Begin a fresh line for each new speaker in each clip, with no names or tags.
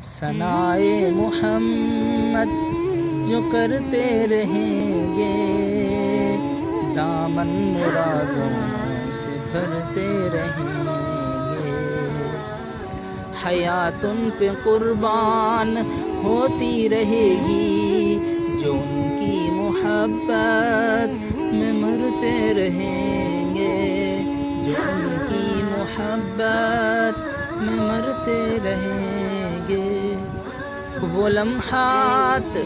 ثنائے محمد جو کرتے رہیں گے، دامن مرادوں سے بھرتے رہیں گے۔ حیات ان پہ قربان ہوتی رہے گی، جو ان کی محبت میں مرتے رہیں گے، جو ان کی محبت میں مرتے رہیں گے۔ وہ لمحات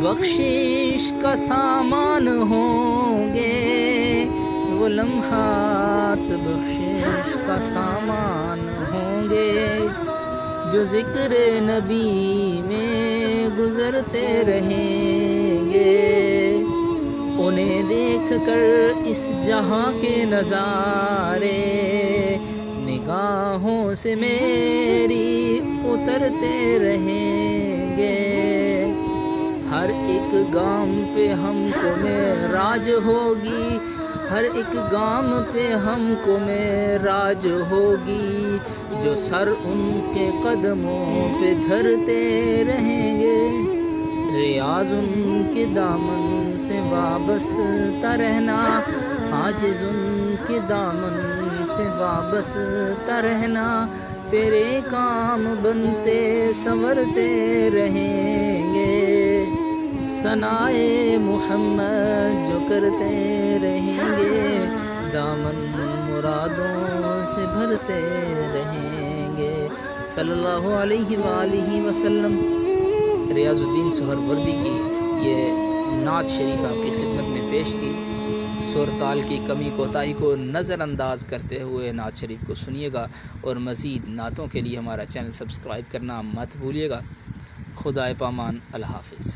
بخشش کا سامان ہوں گے، وہ لمحات بخشش کا سامان ہوں گے، جو ذکر نبی میں گزرتے رہیں گے۔ انہیں دیکھ کر اس جہاں کے نظارے نگاہوں سے میری اترتے رہیں گے۔ ہر ایک گام پہ ہم کو معراج ہوگی، ہر ایک گام پہ ہم کو معراج ہوگی، جو سر ان کے قدموں پہ دھرتے رہیں گے۔ ریاض ان کے دامن سے وابستہ رہنا، عاجز ان کے دامن سے وابستہ رہنا، تیرے کام بنتے سنورتے رہیں گے۔ ثنائے محمد جو کرتے رہیں گے، دامن مرادوں سے بھرتے رہیں گے۔ صلی اللہ علیہ وآلہ وسلم۔ ریاض الدین سہروردی کی یہ نعت شریف آپ کی خدمت میں پیش کی۔ سور تال کی کمی کوتاہی کو نظر انداز کرتے ہوئے نعت شریف کو سنیے گا، اور مزید نعتوں کے لیے ہمارا چینل سبسکرائب کرنا مت بھولیے گا۔ خدائے پامان، اللہ حافظ۔